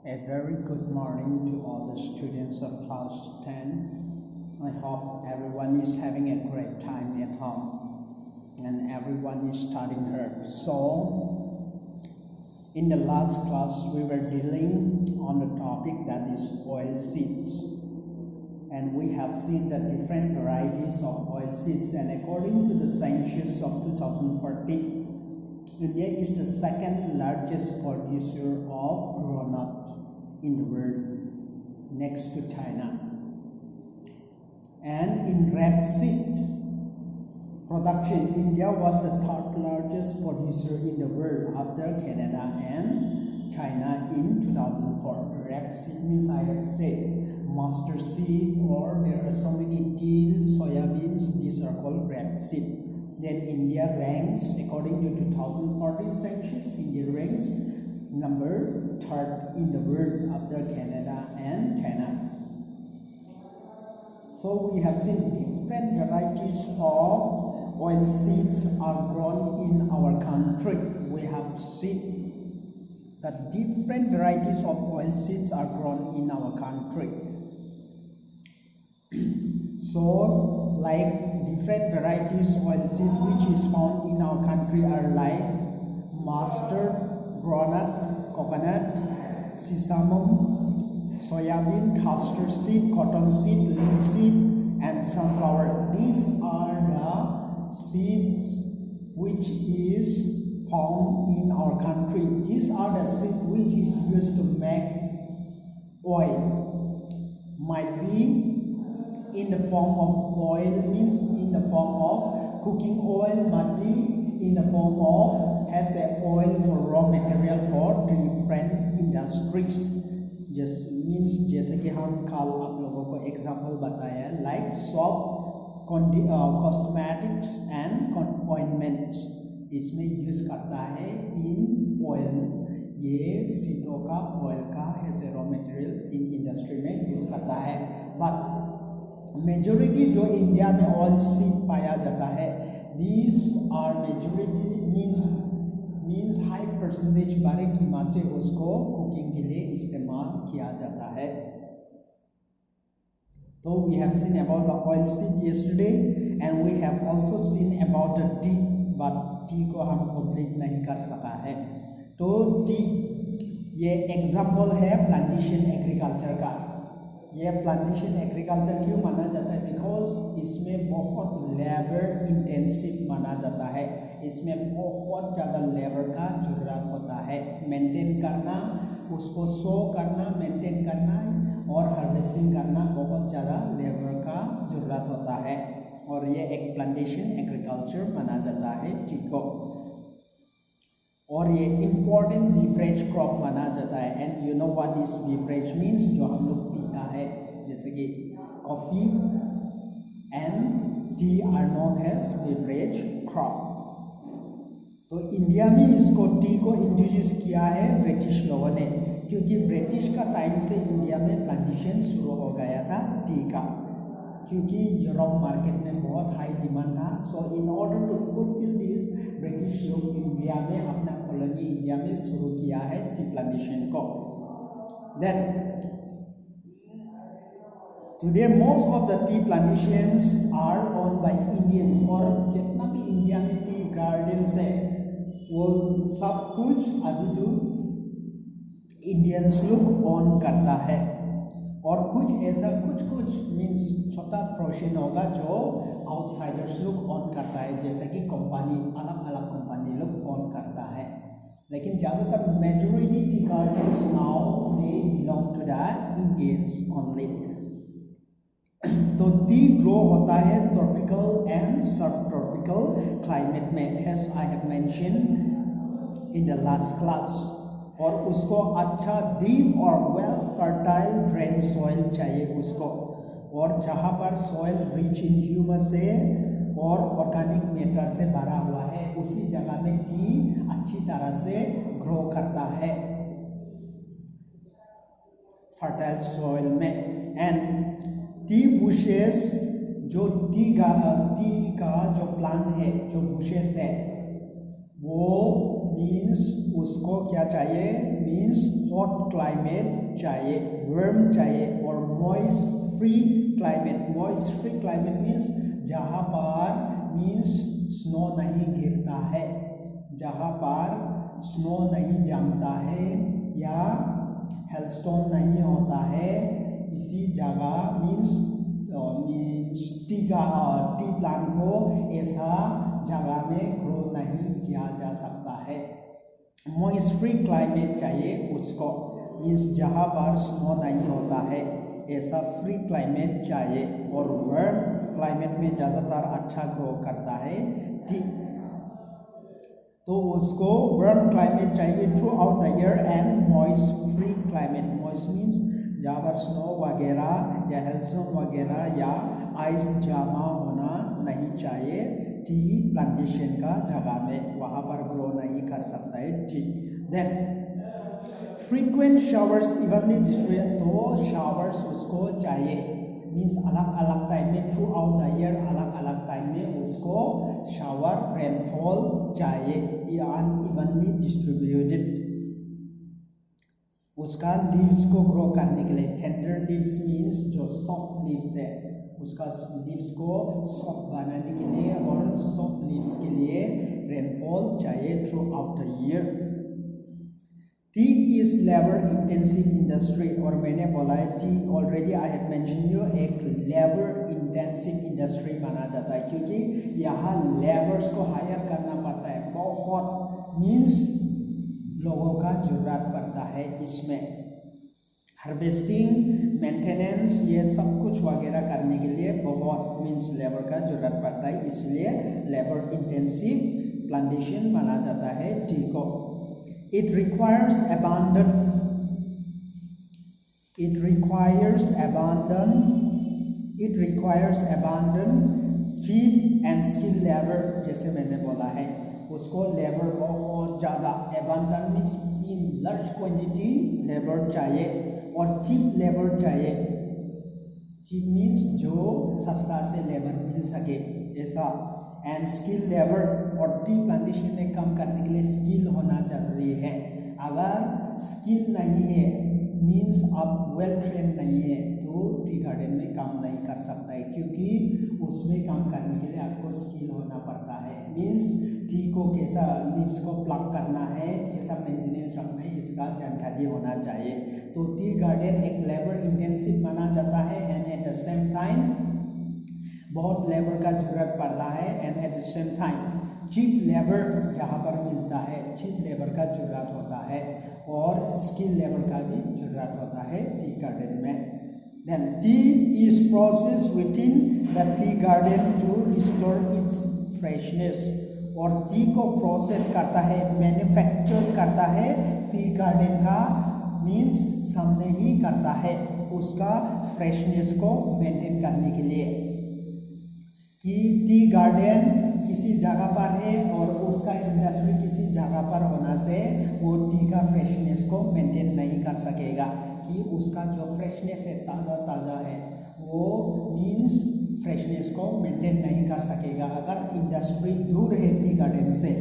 A very good morning to all the students of class 10. I hope everyone is having a great time at home and everyone is studying hard. So, in the last class we were dealing on the topic that is oil seeds. And we have seen the different varieties of oil seeds, and according to the census of 2014, India is the second largest producer of groundnut in the world, next to China. And in rapeseed production, India was the third largest producer in the world after Canada and China in 2004. Rapeseed means, I have said, mustard seed, or there are so many teal, soybeans, these are called rapeseed. Then India ranks, according to 2014 census, India ranks number third in the world after Canada and China. So we have seen different varieties of oil seeds are grown in our country. We have seen that different varieties of oil seeds are grown in our country. So, like different varieties of oil seed which is found in our country are like mustard, groundnut, coconut, sesame, soybean, castor seed, cotton seed, linseed, and sunflower. These are the seeds which is found in our country. These are the seeds which is used to make oil. Might be in the form of oil, means in the form of cooking oil, might be in the form of as a oil for raw material for different industries. Just means जैसे कि हम कल आप लोगों को example बताया like soap, cosmetics and ointments, इसमें use करता है in oil. ये सीडों का oil का as a raw materials in industry में यूज करता है. But मेजोरिटी जो इंडिया में ऑयल सीड पाया जाता है, these are majority means high percentage बड़े कीमत से उसको कुकिंग के लिए इस्तेमाल किया जाता है. तो we have seen about the oil seed yesterday and we have also seen about the tea, but tea को हम कंप्लीट नहीं कर सका है. तो टी ये एग्जाम्पल है प्लांटेशन एग्रीकल्चर का. ये प्लांटेशन एग्रीकल्चर क्यों माना जाता है? बिकॉज इसमें बहुत लेबर इंटेंसिव माना जाता है. इसमें बहुत ज़्यादा लेबर का ज़रूरत होता है. मेंटेन करना, उसको सो करना, मेंटेन करना और हार्वेस्टिंग करना बहुत ज़्यादा लेबर का ज़रूरत होता है. और ये एक प्लांटेशन एग्रीकल्चर माना जाता है ठीक हो. और ये इम्पोर्टेंट बीवरेज क्रॉप माना जाता है. And you know what is beverage means, जो हम लोग पीता है, जैसे कि coffee and tea are known as beverage crop. तो इंडिया में इसको टी को इंट्रोड्यूस किया है ब्रिटिश लोगों ने, क्योंकि ब्रिटिश का टाइम से इंडिया में प्लांटेशन शुरू हो गया था टी का, क्योंकि यूरोप मार्केट में बहुत हाई डिमांड था. So in order to fulfil this, British लोग इंडिया में अपना कॉलोनी इंडिया में शुरू किया है टी प्लांटेशन को. Then today most of the tea plantations are own by Indians. और जितना भी इंडिया में टी गार्डन्स है वो सब कुछ अभी तो इंडियंस लोग ओन करता है. और कुछ ऐसा कुछ मीन्स छोटा पोर्शन होगा जो आउटसाइडर्स लोग ऑन करता है, जैसे कि कंपनी, अलग अलग कंपनी लोग ऑन करता है. लेकिन ज़्यादातर majority tea gardens now today belong to the Indians only. तो टी ग्रो होता है tropical and subtropical climate में, as I have mention in the last class. और उसको अच्छा डीप और वेल फर्टाइल ड्रेन सॉइल चाहिए उसको, और जहाँ पर सॉइल रिच इन ह्यूमस से और ऑर्गेनिक मैटर से भरा हुआ है, उसी जगह में टी अच्छी तरह से ग्रो करता है फर्टाइल सॉइल में. एंड टी बुशेस, जो टी का जो प्लांट है, जो बुशेस है, वो मीन्स उसको क्या चाहिए, मीन्स हॉट क्लाइमेट चाहिए, वार्म चाहिए, और moist free climate. Moist free climate means जहाँ पर मीन्स स्नो नहीं गिरता है, जहाँ पर स्नो नहीं जमता है या हेलस्टॉर्म नहीं होता है, इसी जगह मीन्स टी प्लांट को ऐसा जगह में ग्रो नहीं किया जा सकता है। मॉइस्ट फ्री क्लाइमेट चाहिए उसको, मीन्स जहाँ पर स्नो नहीं होता है ऐसा फ्री क्लाइमेट चाहिए, और वार्म क्लाइमेट में ज़्यादातर अच्छा ग्रो करता है टी, तो उसको वार्म क्लाइमेट चाहिए through out the year, and moist free climate. Moist means जहाँ पर स्नो वगैरह या हेलस्टॉर्म वगैरह या आइस जमा होना नहीं चाहिए टी प्लांटेशन का जगह में, वहाँ पर ग्रो नहीं कर सकता है tea. Then frequent showers evenly distributed, तो शावर्स उसको चाहिए, मीन्स अलग अलग टाइम में थ्रू आउट द ईयर अलग अलग टाइम में उसको शावर रेनफॉल चाहिए, अनइवनली डिस्ट्रीब्यूटेड। उसका लीव्स को ग्रो करने के लिए, टेंडर लीव्स मीन्स जो सॉफ्ट लीव्स है, उसका लीव्स को सॉफ्ट बनाने के लिए और सॉफ्ट लीव्स के लिए रेनफॉल चाहिए through out the year. T is labour intensive industry, और मैंने बोला है T already I have mention you, एक लेबर इंटेंसिव इंडस्ट्री माना जाता है, क्योंकि यहाँ लेबर्स को हायर करना पड़ता है, बहुत मीन्स लोगों का जरूरत पड़ता है इसमें, हार्वेस्टिंग, मेंटेनेंस, ये सब कुछ वगैरह करने के लिए बहुत मीन्स लेबर का जरूरत पड़ता है, इसलिए लेबर इंटेंसिव प्लांटेशन माना जाता है टी को। It requires abundant cheap and skilled labor, जैसे मैंने बोला है उसको लेबर बहुत ज़्यादा, abundant means in large quantity labour चाहिए, और cheap लेबर चाहिए, cheap means जो सस्ता से लेबर मिल सके ऐसा, एंड स्किल लेबर, और टी प्लांटेशन में काम करने के लिए स्किल होना जरूरी है। अगर स्किल नहीं है मीन्स आप वेल ट्रेन नहीं है तो टी गार्डन में काम नहीं कर सकता है, क्योंकि उसमें काम करने के लिए आपको स्किल होना पड़ता है, मीन्स टी को कैसा लीव्स को प्लग करना है, कैसा मेंटेनेंस रखना है, इसका जानकारी होना चाहिए। तो टी गार्डन एक लेबर इंटेंसिव माना जाता है, and at the same time बहुत लेबर का जरूरत पड़ता है, and at the same time cheap labour जहाँ पर मिलता है, चीप लेबर का जरूरत होता है, और स्किल लेबर का भी जरूरत होता है टी गार्डन में। Then tea is process within the tea garden to restore its freshness, और टी को प्रोसेस करता है, मैन्युफैक्चर करता है टी गार्डन का, मीन्स सामने ही करता है उसका फ्रेशनेस को मेंटेन करने के लिए, कि टी गार्डन किसी जगह पर है और उसका इंडस्ट्री किसी जगह पर होना से वो टी का फ्रेशनेस को मेंटेन नहीं कर सकेगा, कि उसका जो फ्रेशनेस है ताज़ा ताज़ा है वो मीन्स फ्रेशनेस को मेंटेन नहीं कर सकेगा अगर इंडस्ट्री दूर है टी गार्डन से।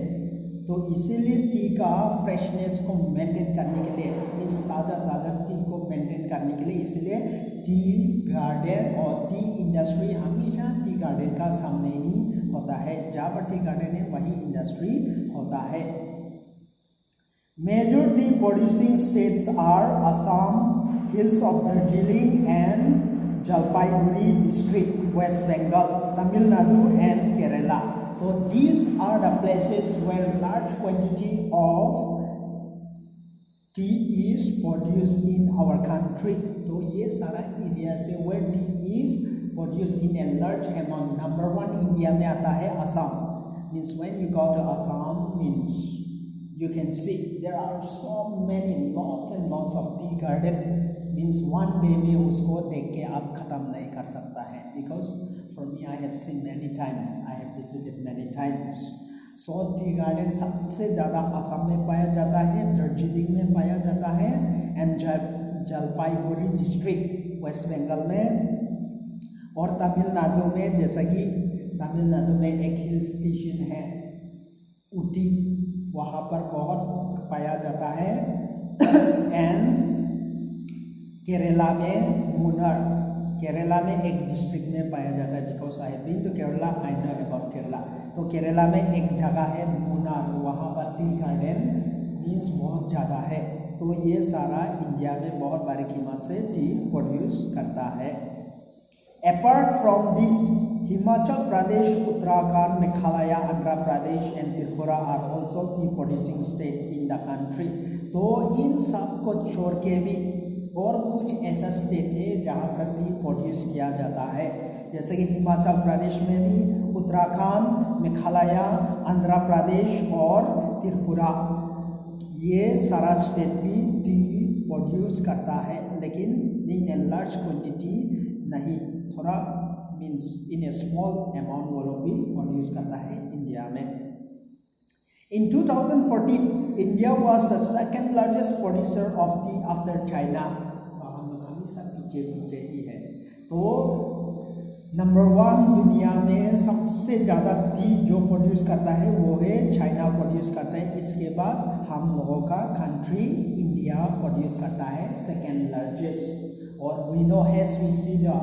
तो इसीलिए टी का फ्रेशनेस को मेंटेन करने के लिए, मीन्स ताज़ा ताज़ा टी को मेंटेन करने के लिए, इसलिए टी गार्डन और टी इंडस्ट्री हमेशा टी गार्डन का सामने ही होता है, जहाँ पर टी गार्डन है वही इंडस्ट्री होता है। Major tea producing states are Assam, hills of Darjeeling and Jalpaiguri district, West Bengal, Tamil Nadu and Kerala. So these are the places where large quantity of tea is produced in our country. तो ये सारा एरिया से where tea is produced in a large amount. Number one India में आता है Assam, means when you go to Assam means you can see there are so many lots and lots of tea garden, means one day में उसको देख के आप खत्म नहीं कर सकता है, because for me I have seen many times, I have visited many times. So tea garden सबसे ज़्यादा असम में पाया जाता है, दार्जिलिंग में पाया जाता है, and Jalpaiguri district West Bengal में, और तमिलनाडु में, जैसा कि तमिलनाडु में एक हिल स्टेशन है ऊटी, वहाँ पर बहुत पाया जाता है एंड केरला में मुन्नार, केरला में एक डिस्ट्रिक्ट में पाया जाता है। Because I have been to Kerala, I know about Kerala. तो केरला में एक जगह है मुन्नार, वहाँ पर टी गार्डन मीन्स बहुत ज़्यादा है। तो ये सारा इंडिया में बहुत बड़ी कीमत से टी प्रोड्यूस करता है। Apart from this, Himachal Pradesh, Uttarakhand, Meghalaya, Andhra Pradesh and Tripura are also tea producing state in the country. तो इन सब को छोड़ के भी और कुछ ऐसा स्टेट है जहाँ पर टी प्रोड्यूस किया जाता है, जैसे कि हिमाचल प्रदेश में भी, उत्तराखंड, मेघालय, आंध्र प्रदेश और त्रिपुरा, ये सारा स्टेट भी टी प्रोड्यूस करता है, लेकिन इन ए लार्ज क्वांटिटी नहीं, थोड़ा means in A small amount वो लोग भी प्रोड्यूस करता है इंडिया में। In 2014, India was the second largest producer of tea after China. तो हम लोग हमेशा पीछे पीछे ही है। तो नंबर 1 दुनिया में सबसे ज़्यादा टी जो प्रोड्यूस करता है वो है चाइना प्रोड्यूस करता है। इसके बाद हम लोगों का कंट्री इंडिया प्रोड्यूस करता है सेकेंड लार्जेस्ट। और we know has we see the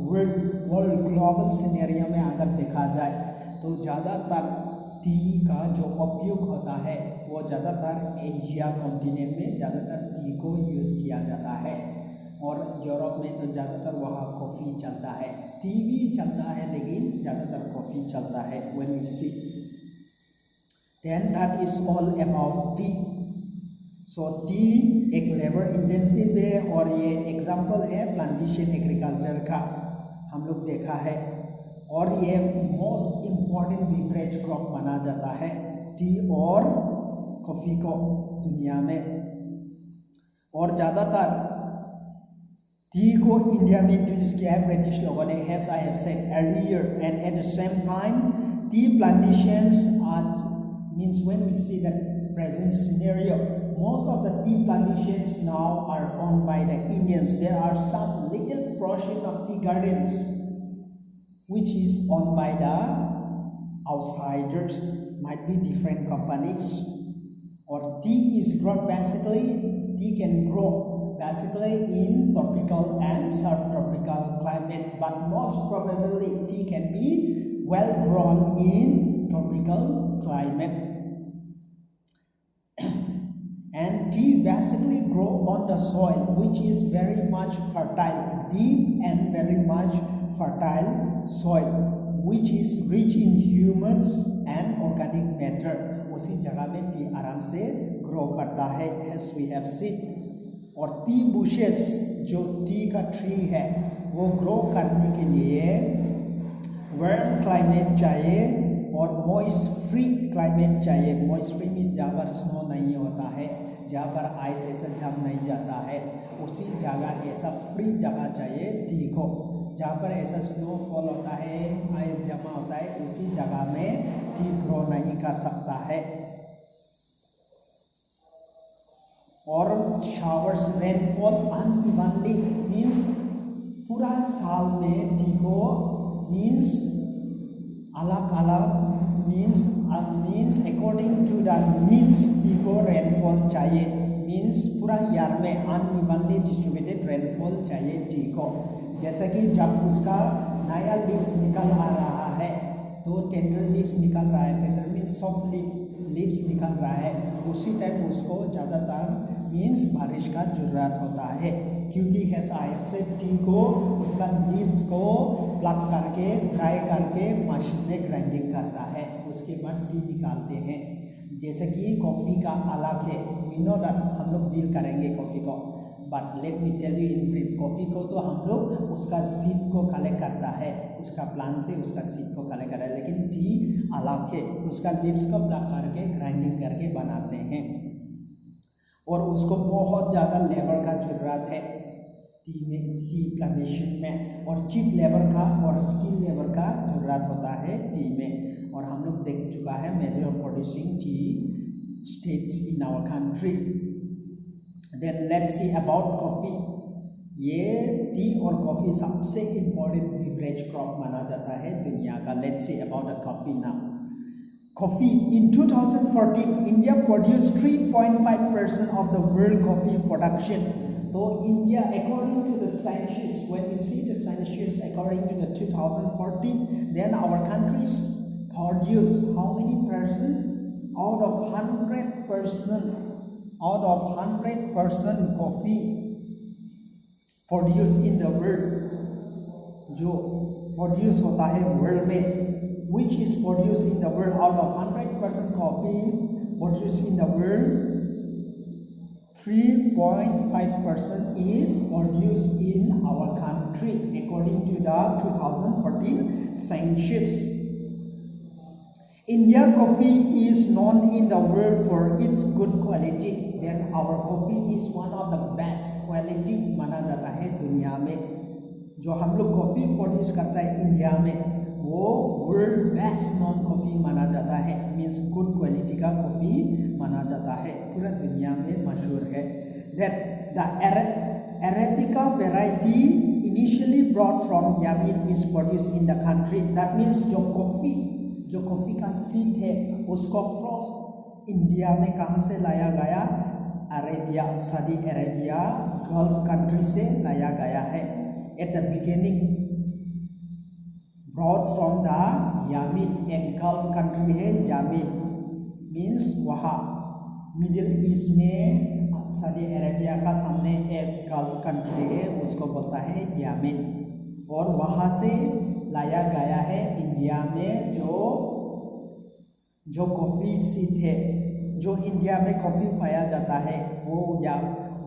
world global scenario में अगर देखा जाए तो ज़्यादातर टी का जो उपयोग होता है वो ज़्यादातर एशिया कॉन्टिनेंट में ज़्यादातर टी को यूज़ किया जाता है, और यूरोप में तो ज़्यादातर वहाँ कॉफ़ी चलता है। टी भी चलता है लेकिन ज़्यादातर कॉफ़ी चलता है। When we see then that is all about tea. So tea एक लेबर इंटेंसिव है, और ये एग्जाम्पल है प्लांटेशन एग्रीकल्चर का, हम लोग देखा है। और ये मोस्ट इम्पॉर्टेंट बिवरेज क्रॉप माना जाता है टी और कॉफ़ी को दुनिया में। और ज़्यादातर टी को इंडिया में इंट्रोड्यूस किया है ब्रिटिश लोगों ने, as I have said earlier. And at the same time tea plantations are means when we see the present scenario, most of the tea plantations now are owned by the Indians. There are some little portion of tea gardens which is owned by the outsiders, might be different companies. Or tea is grown basically, tea can grow basically in tropical and subtropical climate, but most probably tea can be well grown in tropical climate. And tea basically grow on the soil which is very much fertile, deep and very much fertile soil which is rich in humus and organic matter. उसी जगह में T आराम से grow करता है, as we have seen. और T bushes जो T का ट्री है वो ग्रो करने के लिए वार्म क्लाइमेट चाहिए और मॉइस्ट फ्री क्लाइमेट चाहिए। मॉइस्ट फ्री मीन्स जहाँ पर स्नो नहीं होता है, जहाँ पर आइस ऐसा जम नहीं जाता है, उसी जगह ऐसा फ्री जगह चाहिए टी को। जहाँ पर ऐसा स्नोफॉल होता है, आइस जमा होता है, उसी जगह में टी ग्रो नहीं कर सकता है। और शावर्स रेनफॉल अनइवनली मीन्स पूरा साल में टी को मीन्स अलग अलग means according to the needs tea को रेनफॉल चाहिए। मीन्स पूरा ईयर में अनइवनली डिस्ट्रीब्यूटेड रेनफॉल चाहिए टी को। जैसे कि जब उसका नया लीव्स निकल आ रहा है तो टेंडर लीव्स निकल रहा है, टेंडर मीन्स सॉफ्ट लीव्स निकल रहा है, उसी टाइम उसको ज़्यादातर मीन्स बारिश का ज़रूरत होता है, क्योंकि है से टी को उसका लीव्स को प्लग करके ड्राई करके मशीन में ग्राइंडिंग करता है, उसके बाद टी निकालते हैं। जैसे कि कॉफ़ी का अलग है, वी नो दैट, हम लोग डील करेंगे कॉफ़ी को, but let me tell you in brief. Coffee को तो हम लोग उसका सीड को कलेक्ट करता है, उसका प्लांट से उसका सीड को कलेक्ट करता है, लेकिन टी अलग है, उसका लीव्स को प्लग करके ग्राइंडिंग करके बनाते हैं और उसको बहुत ज़्यादा लेबर का ज़रूरत है टी प्लांटेशन में, और चीप लेबर का और स्किल लेबर का ज़रूरत होता है टी में। और हम लोग देख चुका है major producing tea states in our country. Then let's see about coffee. ये टी और कॉफ़ी सबसे इम्पोर्टेंट बिवरेज क्रॉप माना जाता है दुनिया का। Let's see about the coffee now. Coffee. In 2014, India produced 3.5% of the world coffee production. So India, according to the census, when we see the census according to the 2014, then our countries produce how many percent? Out of 100% coffee produced in the world, जो produce होता है world में, which is produced in the world, out of 100% coffee produced in the world, 3.5% is produced in our country according to the 2014 census. India coffee is known in the world for its good quality. Then our coffee is one of the best quality माना जाता है दुनिया में. जो हम लोग coffee produce करता है इंडिया में, वो वर्ल्ड बेस्ट नॉन कॉफी माना जाता है. मीन्स गुड क्वालिटी का कॉफी माना जाता है, पूरा दुनिया में मशहूर है. That the Arabica variety initially brought from Yemen is produced in the country. That means जो कॉफी का सीड है उसको फर्स्ट इंडिया में कहाँ से लाया गया? Arabia, Saudi Arabia, gulf country से लाया गया है. At the beginning, brought from the Yemen, एक गल्फ कंट्री है Yemen, मीन्स वहाँ मिडिल ईस्ट में सऊदी अरेबिया का सामने एक गल्फ कंट्री है, उसको बोलता है Yemen. और वहाँ से लाया गया है इंडिया में जो कॉफ़ी सीड है, जो इंडिया में कॉफ़ी पाया जाता है, वो या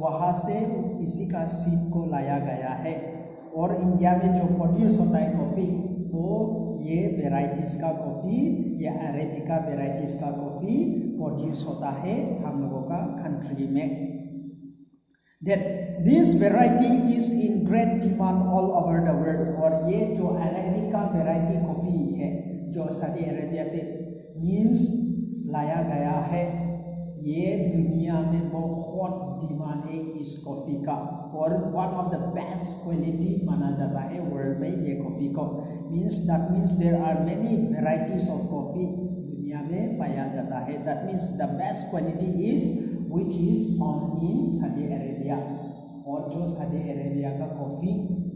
वहाँ से इसी का सीड को लाया गया है. और इंडिया में जो प्रोड्यूस होता है कॉफ़ी, तो ये वेराइटीज़ का कॉफ़ी, ये अरेबिका वेराइटीज़ का कॉफ़ी प्रोड्यूस होता है हम लोगों का कंट्री में. That this variety is in great demand all over the world. और ये जो अरेबिका वेराइटी कॉफ़ी है जो सऊदी अरेबिया से मीन्स लाया गया है, ये दुनिया में बहुत डिमांड है इस कॉफ़ी का, और one of the best quality माना जाता है वर्ल्ड में ये कॉफ़ी को. That means there are many varieties of coffee दुनिया में पाया जाता है. That means the best quality is which is found in Saudi Arabia. और जो सऊदी अरेबिया का कॉफ़ी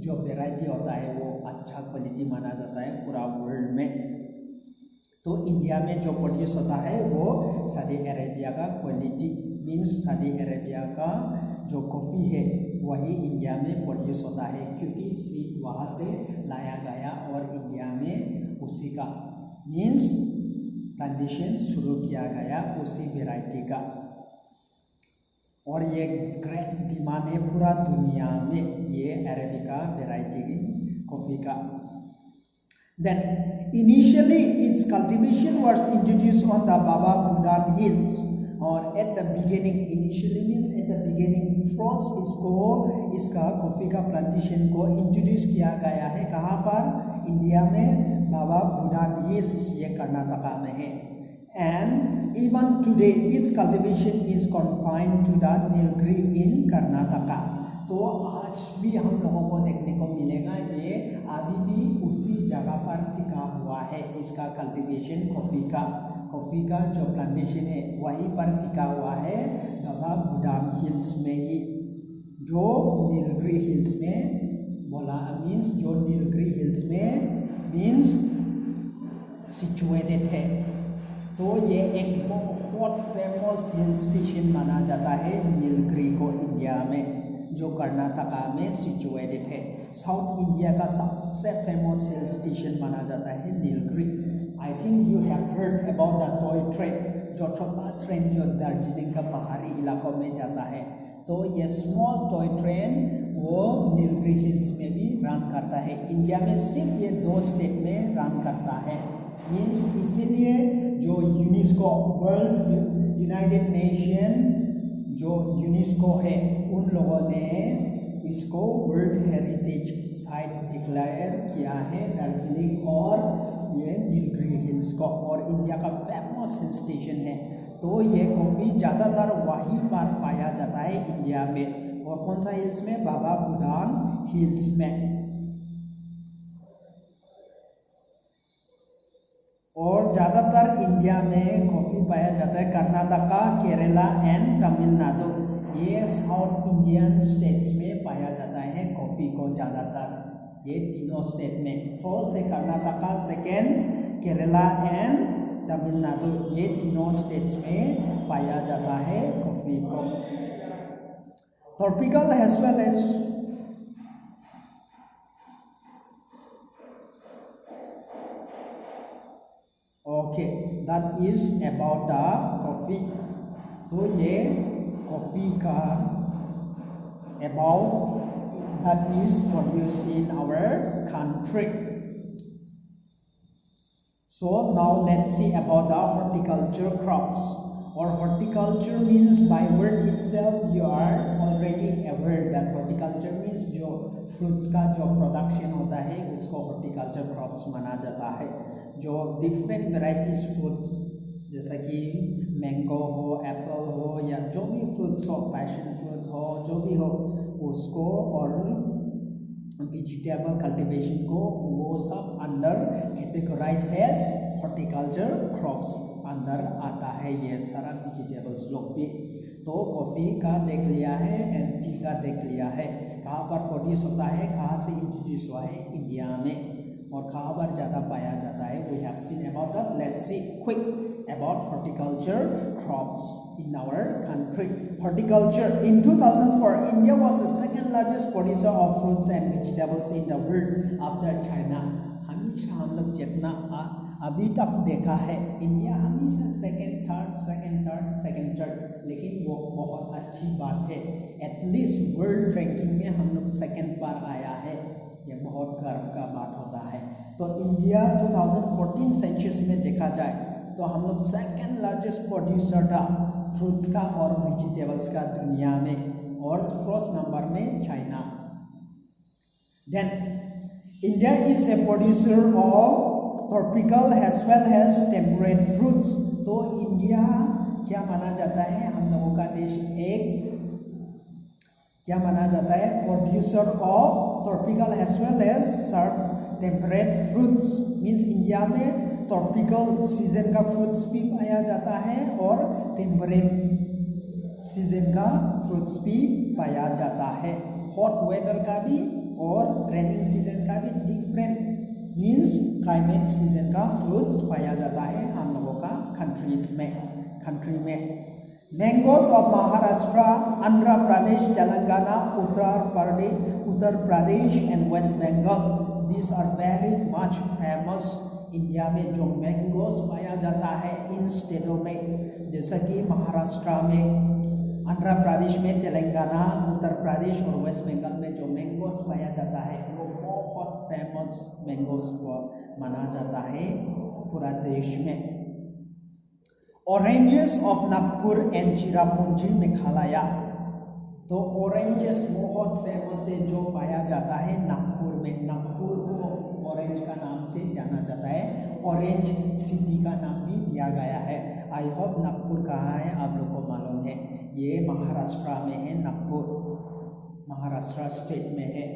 जो वेराइटी होता है वो अच्छा क्वालिटी माना जाता है पूरा वर्ल्ड में. तो इंडिया में जो प्रोड्यूस होता है वो सऊदी अरेबिया का क्वालिटी, मीन्स सऊदी अरेबिया का जो कॉफ़ी है वही इंडिया में प्रोड्यूस होता है, क्योंकि सीड वहाँ से लाया गया और इंडिया में उसी का मीन्स प्लांटेशन शुरू किया गया उसी वेराइटी का. और ये ग्रेट डिमांड है पूरा दुनिया में ये अरेबिका वेराइटी की कॉफ़ी का. Then initially its cultivation was introduced on the Baba Budan Hills. और at the beginning, initially means at the beginning, first इसका कॉफ़ी का प्लांटेशन को इंट्रोड्यूस किया गया है कहाँ पर? इंडिया में बाबा बुडान हिल्स, ये कर्नाटका में है. And even today its cultivation is confined to the Nilgiri in Karnataka. तो आज भी हम लोगों को देखने को मिलेगा ये अभी भी उसी जगह पर टिका हुआ है. इसका कल्टीवेशन कॉफ़ी का जो प्लांटेशन है वहीं पर टिका हुआ है बाबा बुडान हिल्स में ही, जो नीलगिरी हिल्स में बोला मीन्स जो नीलगिरी हिल्स में मीन्स सिचुएटेड है. तो ये एक बहुत फेमस हिल स्टेशन माना जाता है नीलगिरी को इंडिया में, जो कर्नाटका में सिचुएटेड है. साउथ इंडिया का सबसे फेमस हिल स्टेशन माना जाता है Nilgiri. I think you have heard about the toy train, जो छोटा ट्रेन जो दार्जिलिंग का पहाड़ी इलाकों में जाता है. तो ये स्मॉल टॉय ट्रेन वो नीलगिरी हिल्स में भी रन करता है. इंडिया में सिर्फ ये 2 स्टेट में रन करता है. मीन्स इसीलिए जो यूनेस्को वर्ल्ड यूनाइटेड नेशन जो यूनेस्को है उन लोगों ने इसको वर्ल्ड हेरिटेज साइट डिक्लेयर किया है दार्जिलिंग और ये नीलगिरी हिल्स को, और इंडिया का फेमस हिल स्टेशन है. तो ये कॉफ़ी ज़्यादातर वहीं पर पाया जाता है इंडिया में. और कौन सा हिल्स में? बाबा बुडान हिल्स में. और ज़्यादातर इंडिया में कॉफ़ी पाया जाता है कर्नाटका, केरला एंड तमिलनाडु, ये साउथ इंडियन स्टेट्स में पाया जाता है कॉफ़ी को ज़्यादातर, ये तीनों स्टेट में। फर्स्ट है कर्नाटका, सेकेंड केरला एंड तमिलनाडु, ये तीनों स्टेट्स में पाया जाता है कॉफ़ी को। Tropical as well as okay, that is about the coffee. तो ये कॉफ़ी का about that is produce in our country. So now let's see about the horticulture crops. Or horticulture means by word itself you are already aware that horticulture means जो fruits का जो production होता है उसको horticulture crops माना जाता है। जो different varieties fruits जैसा कि मैंगो हो, एप्पल हो या जो भी फ्रूट्स हो, पैशन फ्रूट हो, जो भी हो उसको, और वेजिटेबल कल्टीवेशन को, वो सब under categorize as horticulture crops अंदर आता है ये सारा वेजिटेबल्स लोग भी। तो कॉफ़ी का देख लिया है एंड टी का देख लिया है, कहाँ पर प्रोड्यूस होता है, कहाँ से इंट्रोड्यूस हुआ है इंडिया में, और कहाँ पर ज़्यादा पाया जाता है। We have seen about that. Let's see quick about horticulture crops in our country. Horticulture in 2004, India was the second largest producer of fruits and vegetables in the world after China. हमेशा हम लोग जितना अभी तक देखा है, India हमेशा second third, लेकिन वो बहुत अच्छी बात है। एटलीस्ट वर्ल्ड रैंकिंग में हम लोग सेकंड पर आया है, ये बहुत गर्व का बात होता है। तो इंडिया 2014 सेंसस में देखा जाए तो हम लोग सेकेंड लार्जेस्ट प्रोड्यूसर था फ्रूट्स का और वेजिटेबल्स का दुनिया में, और फर्स्ट नंबर में China. Then India is a producer of tropical as well as temperate fruits. तो इंडिया क्या माना जाता है, हम लोगों का देश एक क्या माना जाता है, producer of tropical as well as temperate fruits. Means India में ट्रॉपिकल सीजन का फ्रूट्स भी पाया जाता है और टेम्परेट सीजन का फ्रूट्स भी पाया जाता है। हॉट वेदर का भी और रेनिंग सीजन का भी डिफरेंट मीन्स क्लाइमेट सीजन का फ्रूट्स पाया जाता है हम लोगों का कंट्री में। Mangoes of Maharashtra, Andhra Pradesh, Telangana, Uttar Pradesh and waste Bengal, these are very much famous। India में जो मैंगोस पाया जाता है इन स्टेटों में, जैसा कि महाराष्ट्र में, आंध्र प्रदेश में, तेलंगाना, उत्तर प्रदेश और वेस्ट बंगाल में जो मैंगोस पाया जाता है वो बहुत फेमस मैंगोस को माना जाता है पूरा देश में। Oranges of Nagpur and Cherrapunji Meghalaya. तो ऑरेंजेस बहुत फेमस है जो पाया जाता है नागपुर में। नागपुर को ऑरेंज का नाम से जाना जाता है, ऑरेंज सिटी का नाम भी दिया गया है। आई होप नागपुर कहाँ है आप लोग को मालूम है, ये महाराष्ट्र में है, नागपुर महाराष्ट्र स्टेट में है।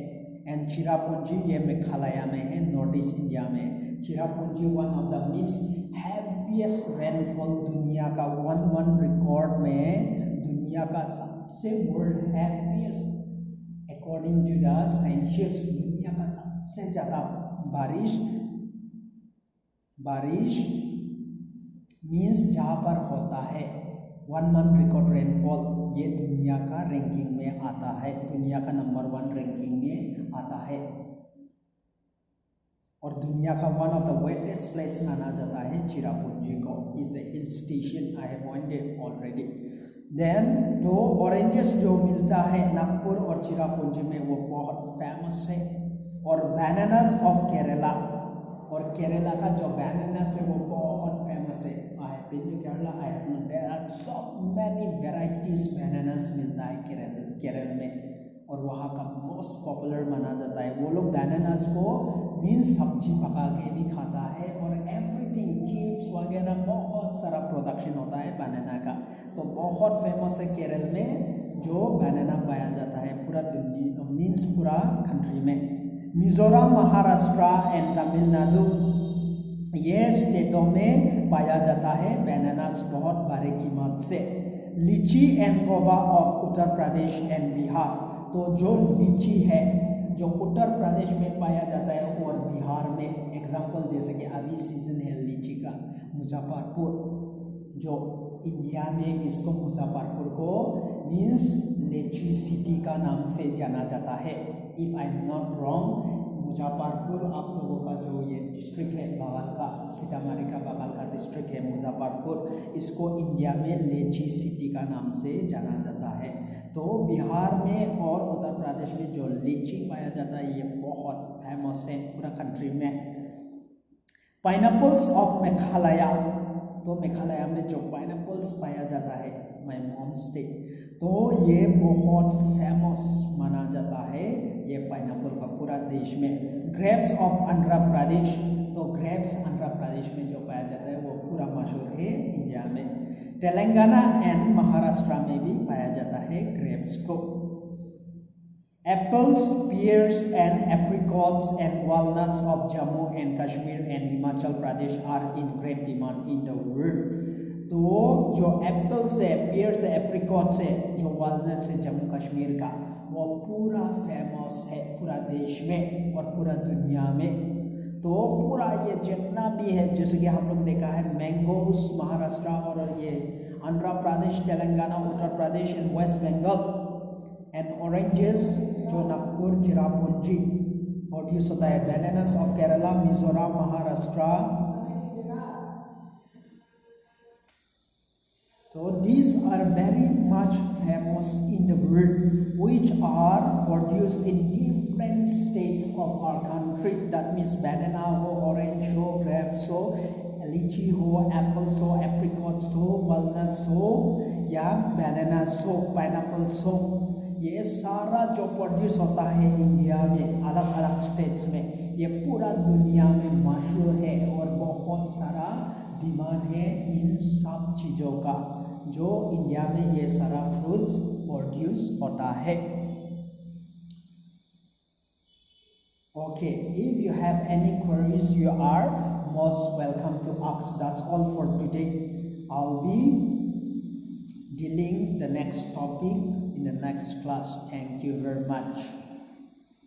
एंड चिरापुंजी ये मेघालय में है, नॉर्थ ईस्ट इंडिया में। Cherrapunji one of the means heaviest rainfall दुनिया का, वन रिकॉर्ड में दुनिया का सबसे world heaviest according to the census, दुनिया का सबसे ज़्यादा बारिश मीन्स जहाँ पर होता है 1 मंथ रिकॉर्ड रेनफॉल, ये दुनिया का रैंकिंग में आता है, दुनिया का नंबर 1 रैंकिंग में आता है। और दुनिया का one of the wettest place माना जाता है चिरापुंजी को। It's a hill station, I have pointed already. Then तो ऑरेंजेस जो मिलता है नागपुर और चिरापुंजी में वो बहुत फेमस है। और बनानास ऑफ केरला, और केरला का जो बनानास है वो बहुत फेमस है। I have been to Kerala, I have known there are so many varieties bananas मिलता है केरल में, और वहाँ का मोस्ट पॉपुलर माना जाता है। वो लोग बनानास को मीन्स सब्जी पका के भी खाता है, और एवरीथिंग चिप्स वगैरह बहुत सारा प्रोडक्शन होता है बनाना का। तो बहुत फेमस है केरल में जो बनाना पाया जाता है पूरा दुनिया मीन्स पूरा कंट्री में। मिजोरम, महाराष्ट्र एंड तमिलनाडु, ये स्टेटों में पाया जाता है बनानास बहुत बड़े कीमत से। लीची and Goa of Uttar Pradesh and Bihar, तो जो लीची है जो उत्तर प्रदेश में पाया जाता है और बिहार में, एग्जाम्पल जैसे कि अभी सीजन है लीची का, मुजफ्फरपुर, जो इंडिया में इसको मुजफ्फरपुर को मीन्स लीची सिटी का नाम से जाना जाता है। If I am not wrong, Muzaffarpur आप लोगों का जो ये डिस्ट्रिक्ट है बगल का, सीतामढ़ी का बगल का डिस्ट्रिक्ट है मुजफ्फरपुर, इसको इंडिया में लीची सिटी का नाम से जाना जाता है। तो बिहार में और उत्तर प्रदेश में जो लीची पाया जाता है ये बहुत फेमस है पूरा कंट्री में। पाइनएप्पल्स ऑफ मेघालय, तो मेघालय में जो पाइनएप्पल्स पाया जाता है माय होम स्टेट, तो ये बहुत फेमस माना जाता है ये पाइनएप्पल का पूरा देश में। ग्रेप्स ऑफ आंध्र प्रदेश, तो ग्रेप्स आंध्र प्रदेश में जो पाया जाता है वो पूरा मशहूर है इंडिया में। तेलंगाना एंड महाराष्ट्र में भी पाया जाता है ग्रेप्स को। Apples, pears and apricots and walnuts of Jammu and Kashmir and Himachal Pradesh are in great demand in the world. तो जो एप्पल्स है, पियर्स है, एप्रिकॉट्स है, जो वॉलनट्स है जम्मू कश्मीर का, वो पूरा फेमस है पूरा देश में और पूरा दुनिया में। तो पूरा ये जितना भी है, जैसे कि हम लोग देखा है मैंगोस महाराष्ट्र और ये Andhra Pradesh, Telangana, Uttar Pradesh and waste Bengal, and oranges जो नागपुर, चिरापुंजी प्रोड्यूस होता है। Bananas of Kerala, Mizoram, Maharashtra. So these are very much famous in the world, which are produced in different states of our country. That means banana ho, orange ho, grapes ho, lychee ho, apples ho, apricots ho, walnuts ho, या bananas ho, pineapples ho, ये सारा जो produce होता है India में अलग अलग states में, ये पूरा दुनिया में मशहूर है और बहुत सारा डिमांड है इन सब चीज़ों का, जो इंडिया में ये सारा फ्रूट्स प्रोड्यूस होता है। Okay, if you have any queries, you are most welcome to ask. That's all for today. I'll be dealing the next topic in the next class. Thank you very much.